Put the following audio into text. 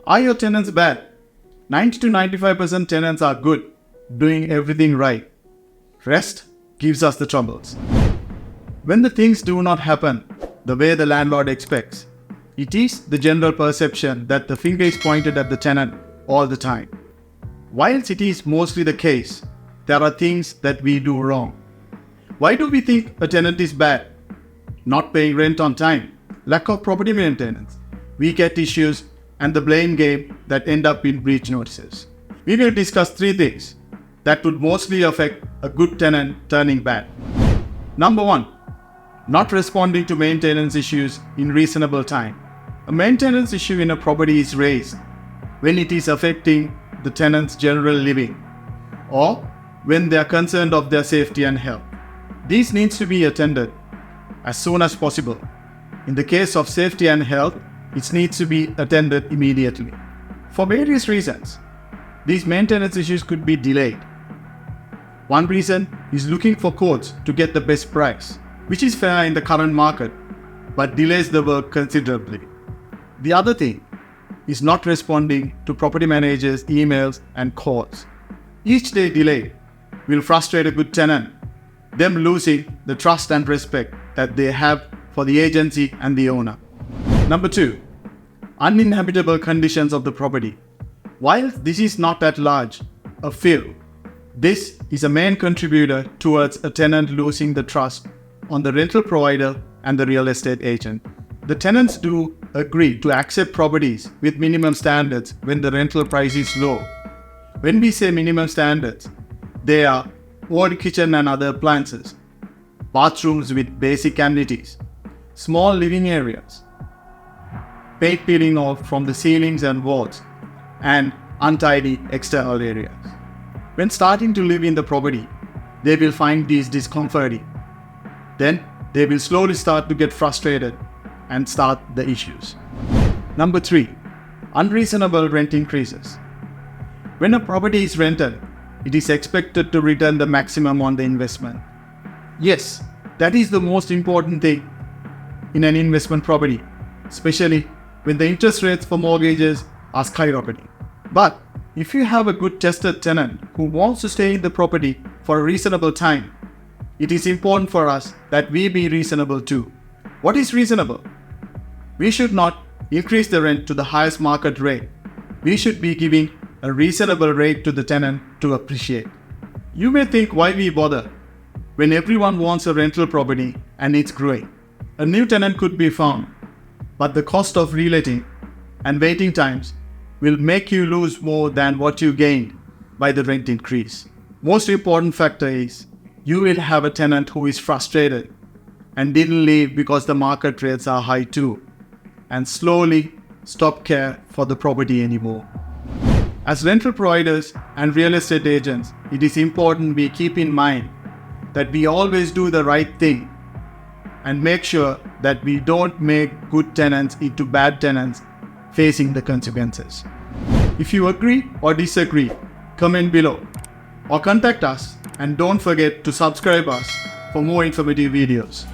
Are your tenants bad? 90 to 95% tenants are good, doing everything right. Rest gives us the troubles. When the things do not happen the way the landlord expects, it is the general perception that the finger is pointed at the tenant all the time. Whilst it is mostly the case, there are things that we do wrong. Why do we think a tenant is bad? Not paying rent on time, lack of property maintenance, weekend issues, and the blame game that end up in breach notices. We will discuss 3 things that would mostly affect a good tenant turning bad. Number 1, not responding to maintenance issues in reasonable time. A maintenance issue in a property is raised when it is affecting the tenant's general living or when they are concerned of their safety and health. These needs to be attended as soon as possible. In the case of safety and health, it needs to be attended immediately. For various reasons, these maintenance issues could be delayed. One reason is looking for quotes to get the best price, which is fair in the current market, but delays the work considerably. The other thing is not responding to property managers' emails and calls. Each day delayed will frustrate a good tenant, them losing the trust and respect that they have for the agency and the owner. Number 2, uninhabitable conditions of the property. While this is not at large a few, this is a main contributor towards a tenant losing the trust on the rental provider and the real estate agent. The tenants do agree to accept properties with minimum standards when the rental price is low. When we say minimum standards, they are old kitchen and other appliances, bathrooms with basic amenities, small living areas, paint peeling off from the ceilings and walls, and untidy external areas. When starting to live in the property, they will find these discomforting. Then they will slowly start to get frustrated and start the issues. Number 3, unreasonable rent increases. When a property is rented, it is expected to return the maximum on the investment. Yes, that is the most important thing in an investment property, especially when the interest rates for mortgages are skyrocketing. But if you have a good tested tenant who wants to stay in the property for a reasonable time, it is important for us that we be reasonable too. What is reasonable? We should not increase the rent to the highest market rate. We should be giving a reasonable rate to the tenant to appreciate. You may think, why we bother when everyone wants a rental property and it's growing? A new tenant could be found, but the cost of reletting and waiting times will make you lose more than what you gained by the rent increase. Most important factor is you will have a tenant who is frustrated and didn't leave because the market rates are high too, and slowly stop care for the property anymore. As rental providers and real estate agents, it is important we keep in mind that we always do the right thing and make sure that we don't make good tenants into bad tenants facing the consequences. If you agree or disagree, comment below or contact us, and don't forget to subscribe us for more informative videos.